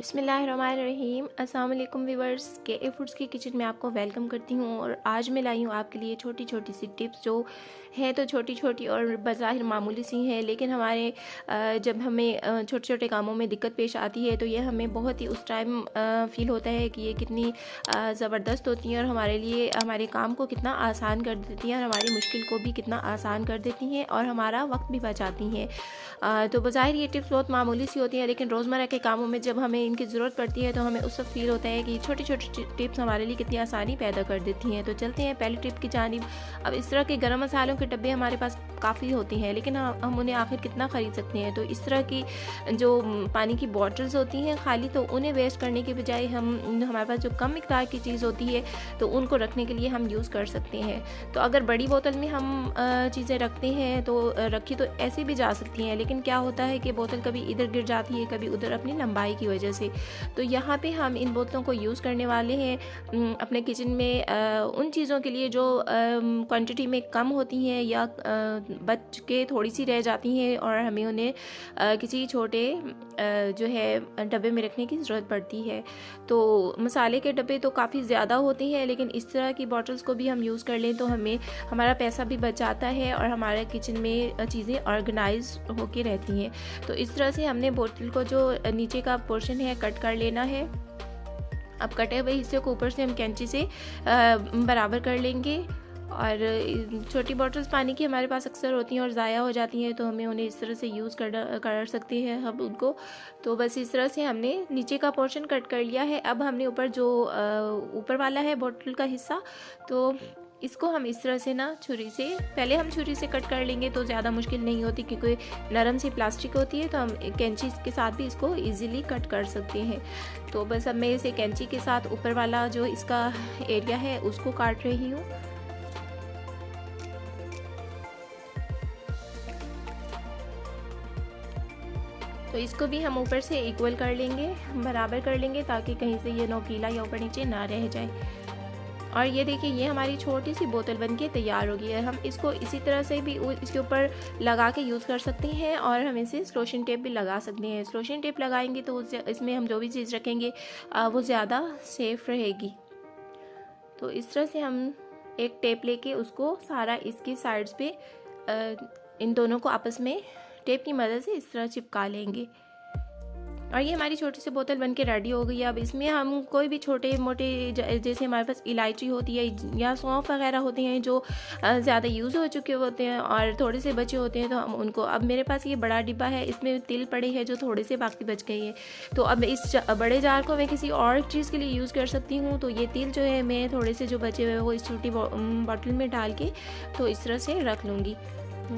बिस्मिल्लाहिर्रहमानिर्रहीम। अस्सलाम वालेकुम व्यूअर्स, के फूड्स की किचन में आपको वेलकम करती हूँ। और आज मैं लाई हूँ आपके लिए छोटी छोटी सी टिप्स जो हैं तो छोटी छोटी और बज़ाहिर मामूली सी हैं, लेकिन हमारे जब हमें छोटे छोटे कामों में दिक्कत पेश आती है तो ये हमें बहुत ही उस टाइम फ़ील होता है कि ये कितनी ज़बरदस्त होती हैं और हमारे लिए हमारे काम को कितना आसान कर देती हैं और हमारी मुश्किल को भी कितना आसान कर देती हैं और हमारा वक्त भी बचाती हैं। तो बज़ाहिर ये टिप्स बहुत मामूली सी होती हैं, लेकिन रोज़मर्रा के कामों में जब हमें इनकी ज़रूरत पड़ती है तो हमें उस वक्त फ़ील होता है कि छोटी छोटी टिप्स हमारे लिए कितनी आसानी पैदा कर देती हैं। तो चलते हैं पहली टिप की जानिब। अब इस तरह के गरम मसालों के डब्बे हमारे पास काफ़ी होते हैं, लेकिन हम उन्हें आखिर कितना ख़रीद सकते हैं। तो इस तरह की जो पानी की बॉटल्स होती हैं खाली, तो उन्हें वेस्ट करने के बजाय हमारे पास जो कम मिक़दार की चीज़ होती है तो उनको रखने के लिए हम यूज़ कर सकते हैं। तो अगर बड़ी बोतल में हम चीज़ें रखते हैं तो रखी तो ऐसे भी जा सकती हैं, लेकिन क्या होता है कि बोतल कभी इधर गिर जाती है कभी उधर अपनी लंबाई की वजह से। तो यहाँ पे हम इन बोतलों को यूज़ करने वाले हैं अपने किचन में उन चीज़ों के लिए जो क्वांटिटी में कम होती हैं या बच के थोड़ी सी रह जाती हैं और हमें उन्हें किसी छोटे जो है डब्बे में रखने की ज़रूरत पड़ती है। तो मसाले के डब्बे तो काफ़ी ज़्यादा होते हैं, लेकिन इस तरह की बॉटल्स को भी हम यूज़ कर लें तो हमें हमारा पैसा भी बच जाता है और हमारे किचन में चीज़ें ऑर्गेनाइज होके रहती हैं। तो इस तरह से हमने बोतल को जो नीचे का पोर्शन है कट कर लेना है। अब कटे हुए हिस्से को ऊपर से हम कैंची से बराबर कर लेंगे। और छोटी बॉटल्स पानी की हमारे पास अक्सर होती हैं और ज़ाया हो जाती हैं, तो हमें उन्हें इस तरह से यूज़ कर सकते हैं हम उनको। तो बस इस तरह से हमने नीचे का पोर्शन कट कर लिया है। अब हमने ऊपर जो ऊपर वाला है बोतल का हिस्सा, तो इसको हम इस तरह से ना छुरी से, पहले हम छुरी से कट कर लेंगे तो ज़्यादा मुश्किल नहीं होती क्योंकि नरम सी प्लास्टिक होती है, तो हम कैंची के साथ भी इसको इजीली कट कर सकते हैं। तो बस अब मैं इसे कैंची के साथ ऊपर वाला जो इसका एरिया है उसको काट रही हूँ। तो इसको भी हम ऊपर से इक्वल कर लेंगे, बराबर कर लेंगे, ताकि कहीं से ये नोकीला या ऊपर नीचे ना रह जाए। और ये देखिए, ये हमारी छोटी सी बोतल बनके तैयार हो गई है। हम इसको इसी तरह से भी इसके ऊपर लगा के यूज़ कर सकते हैं और हम इसे स्लोशन टेप भी लगा सकते हैं। स्लोशन टेप लगाएंगे तो इसमें हम जो भी चीज़ रखेंगे वो ज़्यादा सेफ रहेगी। तो इस तरह से हम एक टेप लेके उसको सारा इसकी साइड्स पे इन दोनों को आपस में टेप की मदद से इस तरह चिपका लेंगे। और ये हमारी छोटी सी बोतल बनके रेडी हो गई है। अब इसमें हम कोई भी छोटे मोटे जैसे हमारे पास इलायची होती है या सौंफ वगैरह होते हैं जो ज़्यादा यूज़ हो चुके होते हैं और थोड़े से बचे होते हैं, तो हम उनको, अब मेरे पास ये बड़ा डिब्बा है, इसमें तिल पड़े हैं जो थोड़े से बाकी बच गए हैं, तो अब इस बड़े जार को मैं किसी और चीज़ के लिए यूज़ कर सकती हूँ। तो ये तिल जो है मैं थोड़े से जो बचे हुए वो इस छोटी बॉटल में डाल के तो इस तरह से रख लूँगी।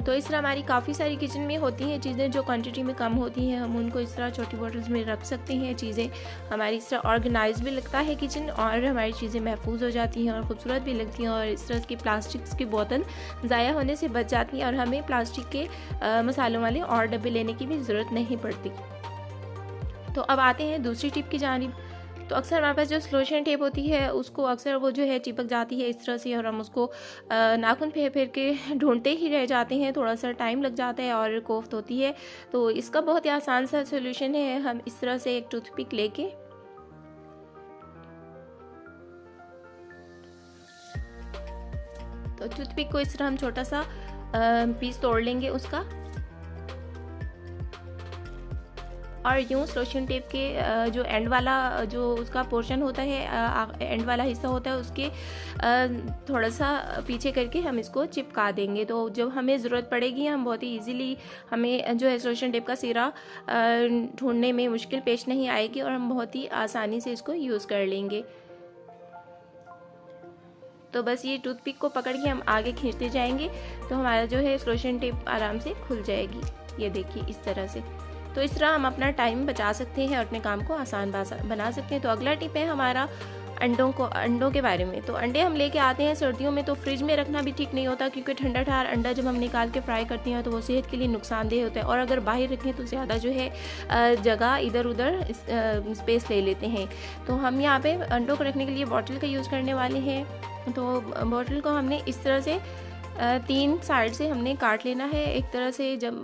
तो इस तरह हमारी काफ़ी सारी किचन में होती हैं चीज़ें जो क्वांटिटी में कम होती हैं, हम उनको इस तरह छोटी बॉटल्स में रख सकते हैं। चीज़ें हमारी इस तरह ऑर्गेनाइज भी लगता है किचन और हमारी चीज़ें महफूज हो जाती हैं और ख़ूबसूरत भी लगती हैं और इस तरह की प्लास्टिक्स की बोतल ज़ाया होने से बच जाती हैं और हमें प्लास्टिक के मसालों वाले और डब्बे लेने की भी ज़रूरत नहीं पड़ती। तो अब आते हैं दूसरी टिप की जानिब। तो अक्सर हमारे पास जो स्लोशन टेप होती है उसको अक्सर वो जो है चिपक जाती है इस तरह से, और हम उसको नाखून फेर फेर के ढूंढते ही रह जाते हैं, थोड़ा सा टाइम लग जाता है और कोफ्त होती है। तो इसका बहुत ही आसान सा सोल्यूशन है, हम इस तरह से एक टूथपिक लेके तो टूथपिक को इस तरह हम छोटा सा पीस तोड़ लेंगे उसका, और यूँ स्लोशन टेप के जो एंड वाला जो उसका पोर्शन होता है, एंड वाला हिस्सा होता है, उसके थोड़ा सा पीछे करके हम इसको चिपका देंगे। तो जब हमें ज़रूरत पड़ेगी हम बहुत ही इजीली, हमें जो है स्लोशन टेप का सिरा ढूंढने में मुश्किल पेश नहीं आएगी और हम बहुत ही आसानी से इसको यूज़ कर लेंगे। तो बस ये टूथपिक को पकड़ के हम आगे खींचते जाएंगे तो हमारा जो है स्लोशन टेप आराम से खुल जाएगी। ये देखिए इस तरह से। तो इस तरह हम अपना टाइम बचा सकते हैं और अपने काम को आसान बना सकते हैं। तो अगला टिप है हमारा अंडों के बारे में। तो अंडे हम लेके आते हैं सर्दियों में, तो फ्रिज में रखना भी ठीक नहीं होता क्योंकि ठंडा ठार अंडा जब हम निकाल के फ्राई करते हैं तो वो सेहत के लिए नुकसानदेह होता है, और अगर बाहर रखें तो ज़्यादा जो है जगह इधर उधर स्पेस ले लेते हैं। तो हम यहाँ पे अंडों को रखने के लिए बॉटल का यूज़ करने वाले हैं। तो बॉटल को हमने इस तरह से 3 साइड से हमने काट लेना है। एक तरह से जब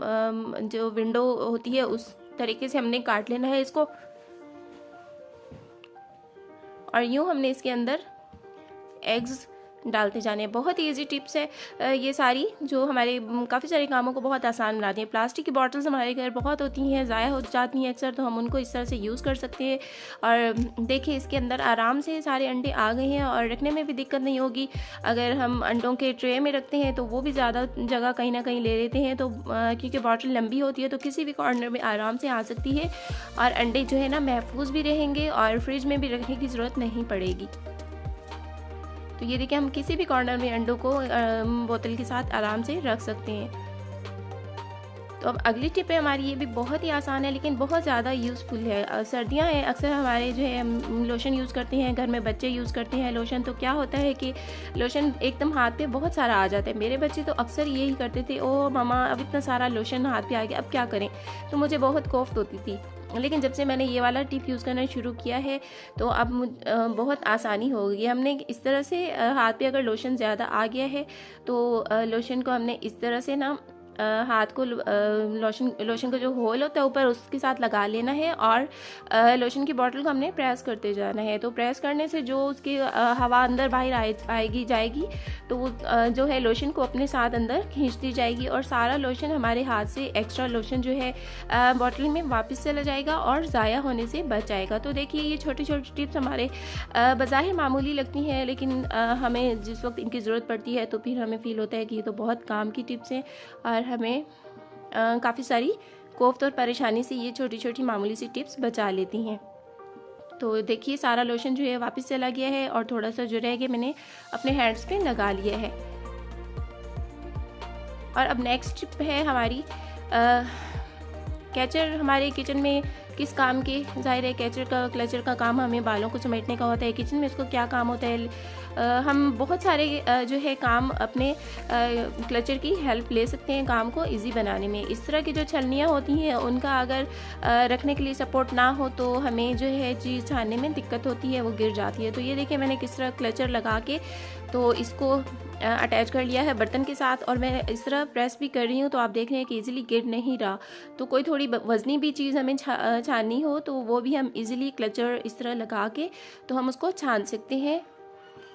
जो विंडो होती है उस तरीके से हमने काट लेना है इसको। और यूँ हमने इसके अंदर एग्स डालते जाने। बहुत ही ईजी टिप्स है ये सारी, जो हमारे काफ़ी सारे कामों को बहुत आसान बनाती हैं। प्लास्टिक की बॉटल्स हमारे घर बहुत होती हैं, ज़ाया हो जाती हैं अक्सर, तो हम उनको इस तरह से यूज़ कर सकते हैं। और देखिए इसके अंदर आराम से सारे अंडे आ गए हैं और रखने में भी दिक्कत नहीं होगी। अगर हम अंडों के ट्रे में रखते हैं तो वो भी ज़्यादा जगह कहीं ना कहीं ले लेते हैं, तो क्योंकि बॉटल लंबी होती है तो किसी भी कॉर्नर में आराम से आ सकती है और अंडे जो है ना महफूज भी रहेंगे और फ्रिज में भी रखने की ज़रूरत नहीं पड़ेगी। तो ये देखिए हम किसी भी कॉर्नर में अंडों को बोतल के साथ आराम से रख सकते हैं। तो अब अगली टिप है हमारी, ये भी बहुत ही आसान है लेकिन बहुत ज़्यादा यूज़फुल है। सर्दियां हैं, अक्सर हमारे जो है हम लोशन यूज़ करते हैं, घर में बच्चे यूज़ करते हैं लोशन, तो क्या होता है कि लोशन एकदम हाथ पे बहुत सारा आ जाता है। मेरे बच्चे तो अक्सर यही करते थे, ओ मामा अब इतना सारा लोशन हाथ पे आ गया, अब क्या करें। तो मुझे बहुत खौफ होती थी, लेकिन जब से मैंने ये वाला टिप यूज़ करना शुरू किया है तो अब बहुत आसानी हो गई है। हमने इस तरह से हाथ पे अगर लोशन ज़्यादा आ गया है तो लोशन को हमने इस तरह से ना हाथ को लोशन का जो होल होता है ऊपर उसके साथ लगा लेना है और लोशन की बॉटल को हमने प्रेस करते जाना है। तो प्रेस करने से जो उसकी हवा अंदर बाहर आएगी जाएगी, तो वो जो है लोशन को अपने साथ अंदर खींचती जाएगी और सारा लोशन हमारे हाथ से एक्स्ट्रा लोशन जो है बॉटल में वापस चला जाएगा और ज़ाया होने से बच जाएगा। तो देखिए ये छोटी छोटी टिप्स हमारे बज़ाहिर मामूली लगती हैं, लेकिन हमें जिस वक्त इनकी ज़रूरत पड़ती है तो फिर हमें फ़ील होता है कि ये तो बहुत काम की टिप्स हैं और हमें काफ़ी सारी कोफ्त और परेशानी से ये छोटी छोटी मामूली सी टिप्स बचा लेती हैं। तो देखिए सारा लोशन जो है वापस चला गया है और थोड़ा सा जो रह गया मैंने अपने हैंड्स पे लगा लिया है। और अब नेक्स्ट टिप है हमारी कैचर। हमारे किचन में किस काम के, जाहिर है कैचर का क्लचर का काम हमें बालों को समेटने का होता है। किचन में इसको क्या काम होता है, हम बहुत सारे जो है काम अपने क्लचर की हेल्प ले सकते हैं काम को इजी बनाने में। इस तरह की जो छलनियाँ होती हैं उनका अगर रखने के लिए सपोर्ट ना हो तो हमें जो है चीज़ छानने में दिक्कत होती है, वो गिर जाती है। तो ये देखिए मैंने किस तरह क्लचर लगा के तो इसको अटैच कर लिया है बर्तन के साथ और मैं इस तरह प्रेस भी कर रही हूँ, तो आप देख रहे हैं कि इजीली गिर नहीं रहा। तो कोई थोड़ी वज़नी भी चीज़ हमें छाननी हो तो वो भी हम इजीली क्लचर इस तरह लगा के तो हम उसको छान सकते हैं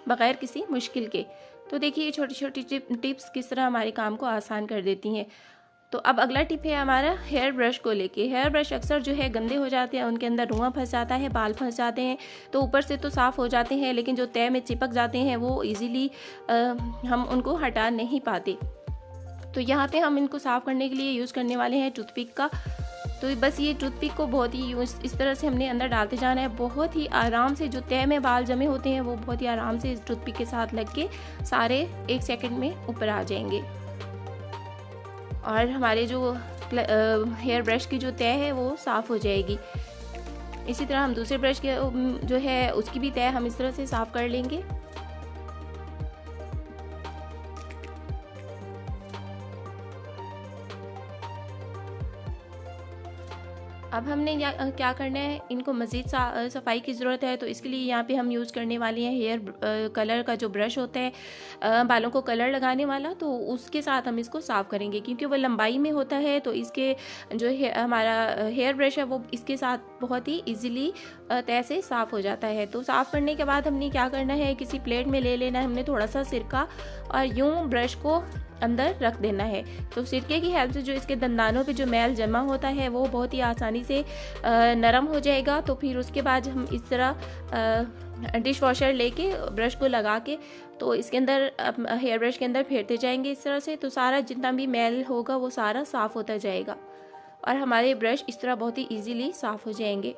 बग़ैर किसी मुश्किल के। तो देखिए ये छोटी छोटी टिप्स किस तरह हमारे काम को आसान कर देती हैं। तो अब अगला टिप है हमारा हेयर ब्रश को लेके। हेयर ब्रश अक्सर जो है गंदे हो जाते हैं, उनके अंदर रुआं फंस जाता है, बाल फंस जाते हैं, तो ऊपर से तो साफ़ हो जाते हैं लेकिन जो तह में चिपक जाते हैं वो इजीली हम उनको हटा नहीं पाते। तो यहाँ पे हम इनको साफ़ करने के लिए यूज़ करने वाले हैं टूथपिक का। तो बस ये टूथपिक को बहुत ही इस तरह से हमने अंदर डालते जाना है। बहुत ही आराम से जो तह में बाल जमे होते हैं वो बहुत ही आराम से इस टूथपिक के साथ लग के सारे 1 सेकंड में ऊपर आ जाएंगे और हमारे जो हेयर ब्रश की जो तह है वो साफ़ हो जाएगी। इसी तरह हम दूसरे ब्रश के जो है उसकी भी तह हम इस तरह से साफ़ कर लेंगे। अब हमने क्या करना है, इनको मज़ीद सफाई की ज़रूरत है। तो इसके लिए यहाँ पे हम यूज़ करने वाले हैं हेयर कलर का जो ब्रश होता है बालों को कलर लगाने वाला, तो उसके साथ हम इसको साफ़ करेंगे क्योंकि वो लंबाई में होता है। तो इसके जो हमारा हेयर ब्रश है वो इसके साथ बहुत ही ईजीली तह से साफ़ हो जाता है। तो साफ़ करने के बाद हमने क्या करना है, किसी प्लेट में ले लेना है हमने थोड़ा सा सिरका और यूँ ब्रश को अंदर रख देना है। तो सिरके की हेल्प से जो इसके दंदानों पे जो मैल जमा होता है वो बहुत ही आसानी से नरम हो जाएगा। तो फिर उसके बाद हम इस तरह डिश वॉशर लेके ब्रश को लगा के तो इसके अंदर हेयर ब्रश के अंदर फेरते जाएंगे इस तरह से, तो सारा जितना भी मैल होगा वो सारा साफ़ होता जाएगा और हमारे ब्रश इस तरह बहुत ही ईजीली साफ़ हो जाएंगे।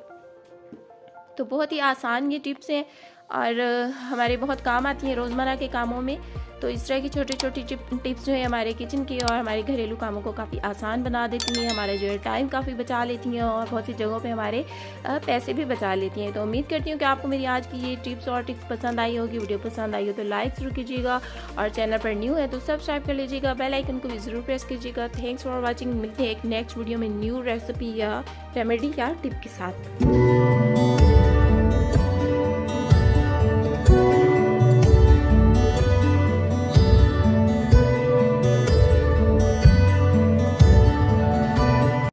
तो बहुत ही आसान ये टिप्स हैं और हमारे बहुत काम आती हैं रोज़मर्रा के कामों में। तो इस तरह की छोटी छोटी टिप्स जो है हमारे किचन की और हमारे घरेलू कामों को काफ़ी आसान बना देती हैं, हमारे जो है टाइम काफ़ी बचा लेती हैं और बहुत सी जगहों पे हमारे पैसे भी बचा लेती हैं। तो उम्मीद करती हूँ कि आपको मेरी आज की ये टिप्स और टिप्स पसंद आई होगी। वीडियो पसंद आई हो तो लाइक ज़रूर कीजिएगा और चैनल पर न्यू है तो सब्सक्राइब कर लीजिएगा, बेल आइकन को भी ज़रूर प्रेस कीजिएगा। Thanks for watching. मिलते हैं एक नेक्स्ट वीडियो में न्यू रेसिपी या रेमेडी या टिप के साथ।